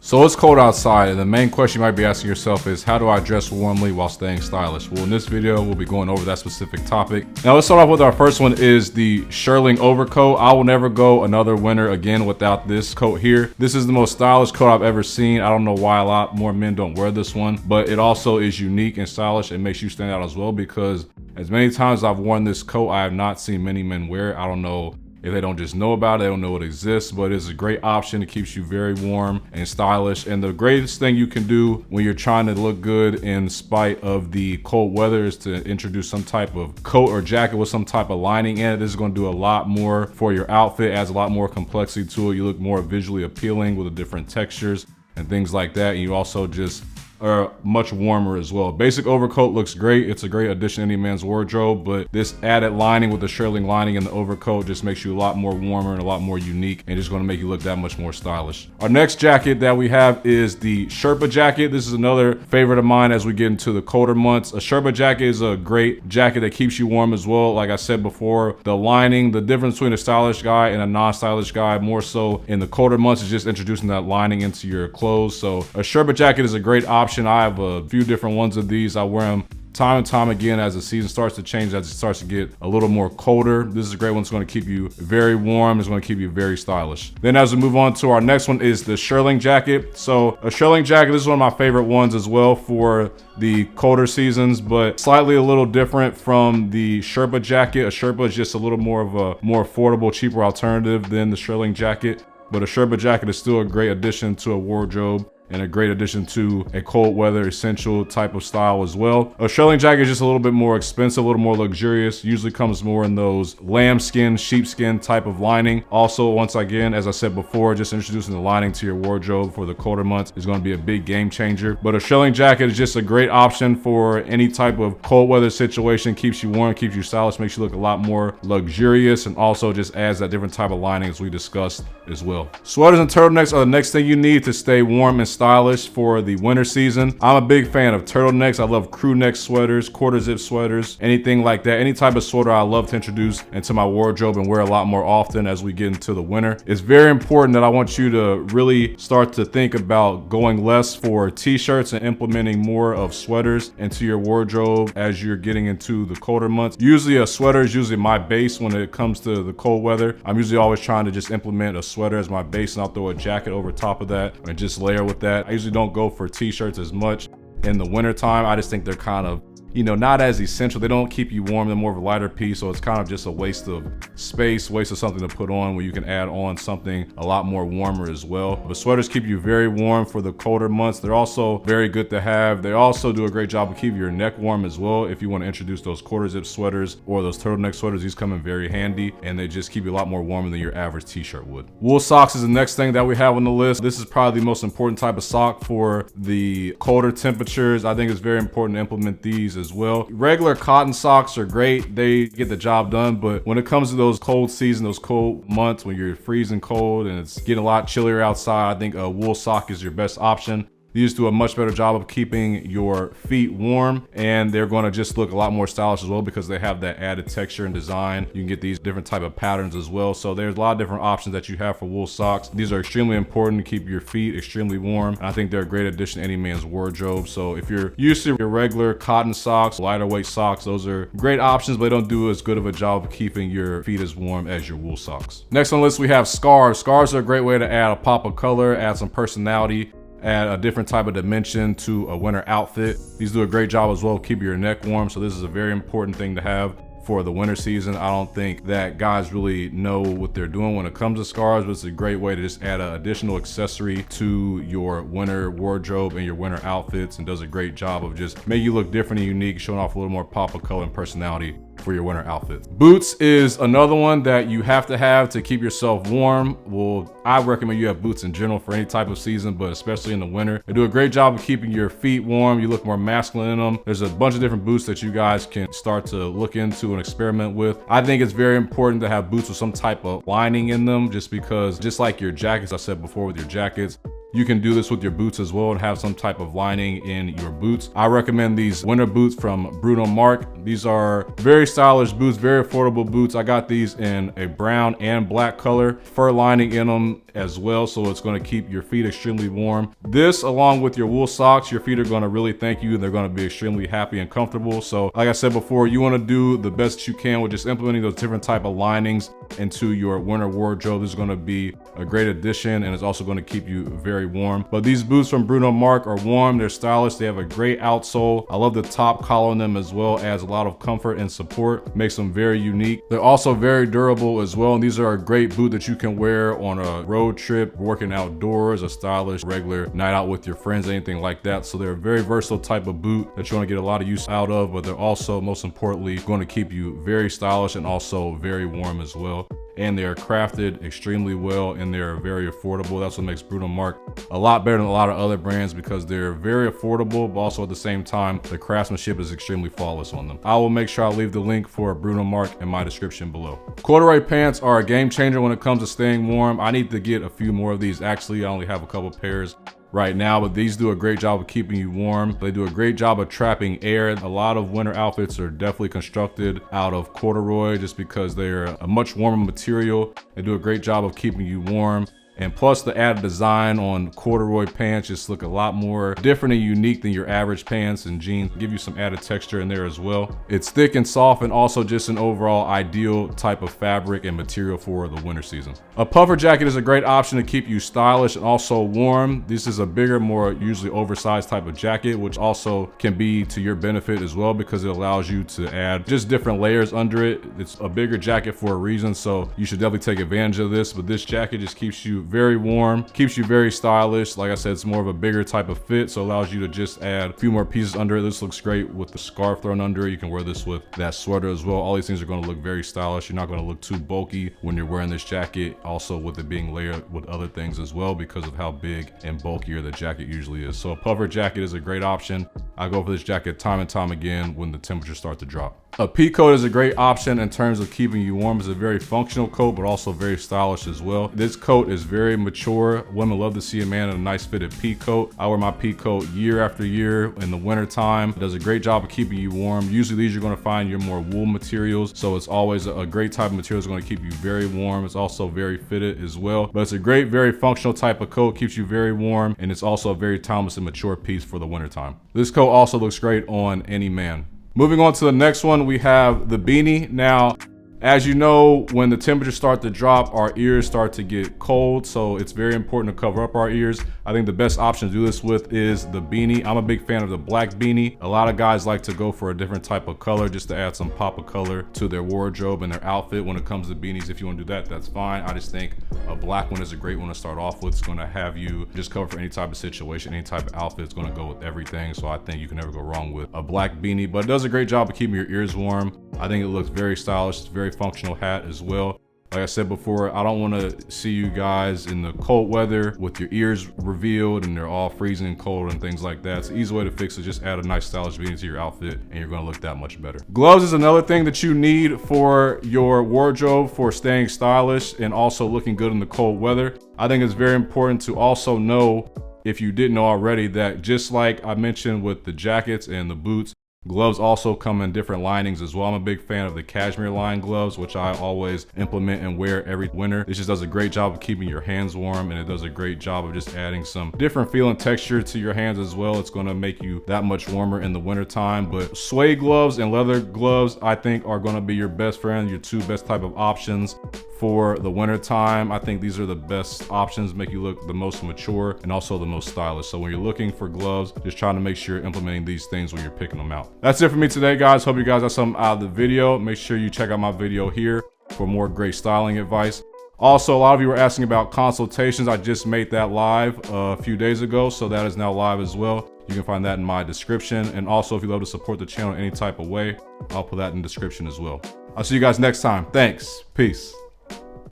So it's cold outside, and the main question you might be asking yourself is, how do I dress warmly while staying stylish? Well, in this video, we'll be going over that specific topic. Now let's start off with our first one is the Shearling Overcoat. I will never go another winter again without this coat here. This is the most stylish coat I've ever seen. I don't know why a lot more men don't wear this one, but it also is unique and stylish. It makes you stand out as well, because as many times I've worn this coat, I have not seen many men wear it. I don't know if they don't just know about it, they don't know it exists, but it's a great option. It keeps you very warm and stylish. And the greatest thing you can do when you're trying to look good in spite of the cold weather is to introduce some type of coat or jacket with some type of lining in it. This is going to do a lot more for your outfit, adds a lot more complexity to it. You look more visually appealing with the different textures and things like that. And you also just are much warmer as well. Basic overcoat looks great. It's a great addition to any man's wardrobe, but this added lining with the Shearling lining in the overcoat just makes you a lot more warmer and a lot more unique, and just going to make you look that much more stylish. Our next jacket that we have is the Sherpa jacket. This is another favorite of mine as we get into the colder months. A Sherpa jacket is a great jacket that keeps you warm as well. Like I said before, the lining, the difference between a stylish guy and a non-stylish guy, more so in the colder months, is just introducing that lining into your clothes. So a Sherpa jacket is a great option. I have a few different ones of these. I wear them time and time again as the season starts to change, as it starts to get a little more colder. This is a great one. It's going to keep you very warm. It's going to keep you very stylish. Then as we move on to our next one is the Shearling jacket. So a Shearling jacket, this is one of my favorite ones as well for the colder seasons, but slightly a little different from the Sherpa jacket. A Sherpa is just a little more of a more affordable, cheaper alternative than the Shearling jacket, but a Sherpa jacket is still a great addition to a wardrobe and a great addition to a cold weather essential type of style as well. A Shearling jacket is just a little bit more expensive, a little more luxurious. Usually comes more in those lambskin, sheepskin type of lining. Also, once again, as I said before, just introducing the lining to your wardrobe for the colder months is going to be a big game changer. But a Shearling jacket is just a great option for any type of cold weather situation. Keeps you warm, keeps you stylish, makes you look a lot more luxurious, and also just adds that different type of lining as we discussed as well. Sweaters and turtlenecks are the next thing you need to stay warm and stylish for the winter season. I'm a big fan of turtlenecks. I love crew neck sweaters, quarter zip sweaters, anything like that. Any type of sweater I love to introduce into my wardrobe and wear a lot more often as we get into the winter. It's very important that I want you to really start to think about going less for t-shirts and implementing more of sweaters into your wardrobe as you're getting into the colder months. Usually a sweater is usually my base when it comes to the cold weather. I'm usually always trying to just implement a sweater as my base, and I'll throw a jacket over top of that and just layer with that. I usually don't go for t-shirts as much in the winter time. I just think they're kind of, you know, not as essential. They don't keep you warm. They're more of a lighter piece, so it's kind of just a waste of space, waste of something to put on, where you can add on something a lot more warmer as well. But sweaters keep you very warm for the colder months. They're also very good to have. They also do a great job of keeping your neck warm as well. If you want to introduce those quarter zip sweaters or those turtleneck sweaters, these come in very handy, and they just keep you a lot more warmer than your average t-shirt would. Wool socks is the next thing that we have on the list. This is probably the most important type of sock for the colder temperatures. I think it's very important to implement these as well. Regular cotton socks are great. They get the job done, but when it comes to those cold season, those cold months when you're freezing cold and it's getting a lot chillier outside, I think a wool sock is your best option. These do a much better job of keeping your feet warm, and they're going to just look a lot more stylish as well because they have that added texture and design. You can get these different type of patterns as well. So there's a lot of different options that you have for wool socks. These are extremely important to keep your feet extremely warm, and I think they're a great addition to any man's wardrobe. So if you're used to your regular cotton socks, lighter weight socks, those are great options, but they don't do as good of a job of keeping your feet as warm as your wool socks. Next on the list, we have scarves. Scarves are a great way to add a pop of color, add some personality, add a different type of dimension to a winter outfit. These do a great job as well, keep your neck warm. So this is a very important thing to have for the winter season. I don't think that guys really know what they're doing when it comes to scarves, but it's a great way to just add an additional accessory to your winter wardrobe and your winter outfits, and does a great job of just making you look different and unique, showing off a little more pop of color and personality for your winter outfits. Boots is another one that you have to keep yourself warm. Well, I recommend you have boots in general for any type of season, but especially in the winter. They do a great job of keeping your feet warm. You look more masculine in them. There's a bunch of different boots that you guys can start to look into and experiment with. I think it's very important to have boots with some type of lining in them, just because, just like your jackets, I said before with your jackets, You can do this with your boots as well and have some type of lining in your boots. I recommend these winter boots from Bruno Marc. These are very stylish boots, very affordable boots. I got these in a brown and black color, fur lining in them as well, so it's going to keep your feet extremely warm. This, along with your wool socks, your feet are going to really thank you. They're going to be extremely happy and comfortable. So like I said before, you want to do the best you can with just implementing those different type of linings into your winter wardrobe. This is going to be a great addition, and it's also going to keep you very warm. But these boots from Bruno Marc are warm, they're stylish, they have a great outsole. I love the top collar on them as well, adds a lot of comfort and support, makes them very unique. They're also very durable as well, and these are a great boot that you can wear on a road trip, working outdoors, a stylish regular night out with your friends, anything like that. So they're a very versatile type of boot that you want to get a lot of use out of, but they're also, most importantly, going to keep you very stylish and also very warm as well. And they are crafted extremely well, and they're very affordable. That's what makes Bruno Marc a lot better than a lot of other brands, because they're very affordable, but also at the same time, the craftsmanship is extremely flawless on them. I will make sure I leave the link for Bruno Marc in my description below. Corduroy pants are a game changer when it comes to staying warm. I need to get a few more of these. Actually, I only have a couple pairs right now, but these do a great job of keeping you warm. They do a great job of trapping air. A lot of winter outfits are definitely constructed out of corduroy just because they're a much warmer material. They do a great job of keeping you warm. And plus the added design on corduroy pants just look a lot more different and unique than your average pants and jeans. Give you some added texture in there as well. It's thick and soft, and also just an overall ideal type of fabric and material for the winter season. A puffer jacket is a great option to keep you stylish and also warm. This is a bigger, more usually oversized type of jacket, which also can be to your benefit as well, because it allows you to add just different layers under it. It's a bigger jacket for a reason, so you should definitely take advantage of this. But this jacket just keeps you very warm, keeps you very stylish. Like I said, it's more of a bigger type of fit, so it allows you to just add a few more pieces under it. This looks great with the scarf thrown under it. You can wear this with that sweater as well. All these things are going to look very stylish. You're not going to look too bulky when you're wearing this jacket, also with it being layered with other things as well because of how big and bulkier the jacket usually is. So a puffer jacket is a great option. I go for this jacket time and time again when the temperatures start to drop. A Peacoat is a great option in terms of keeping you warm. It's a very functional coat, but also very stylish as well. This coat is very mature. Women love to see a man in a nice fitted Peacoat. I wear my Peacoat year after year in the winter time. It does a great job of keeping you warm. Usually these you're going to find your more wool materials, so it's always a great type of material. It's going to keep you very warm. It's also very fitted as well, but it's a great, very functional type of coat. Keeps you very warm, and it's also a very timeless and mature piece for the winter time. This coat also looks great on any man. Moving on to the next one, we have the beanie. Now, as you know, when the temperatures start to drop, our ears start to get cold, so it's very important to cover up our ears. I think the best option to do this with is the beanie. I'm a big fan of the black beanie. A lot of guys like to go for a different type of color just to add some pop of color to their wardrobe and their outfit. When it comes to beanies, if you want to do that, that's fine. I just think a black one is a great one to start off with. It's going to have you just cover for any type of situation, any type of outfit. It's going to go with everything, so I think you can never go wrong with a black beanie, but it does a great job of keeping your ears warm. I think it looks very stylish. It's very functional hat as well. Like I said before, I don't want to see you guys in the cold weather with your ears revealed and they're all freezing cold and things like that. It's an easy way to fix it. Just add a nice stylish beanie to your outfit and you're going to look that much better. Gloves is another thing that you need for your wardrobe for staying stylish and also looking good in the cold weather. I think it's very important to also know, if you didn't know already, that just like I mentioned with the jackets and the boots, gloves also come in different linings as well. I'm a big fan of the Cashmere line gloves, which I always implement and wear every winter. It just does a great job of keeping your hands warm, and it does a great job of just adding some different feel and texture to your hands as well. It's going to make you that much warmer in the winter time. But suede gloves and leather gloves, I think, are going to be your best friend, your two best type of options for the winter time. I think these are the best options, make you look the most mature and also the most stylish. So when you're looking for gloves, just trying to make sure you're implementing these things when you're picking them out. That's it for me today, guys. Hope you guys got something out of the video. Make sure you check out my video here for more great styling advice. Also, a lot of you were asking about consultations. I just made that live a few days ago, so that is now live as well. You can find that in my description. And also, if you'd love to support the channel in any type of way, I'll put that in the description as well. I'll see you guys next time. Thanks. Peace.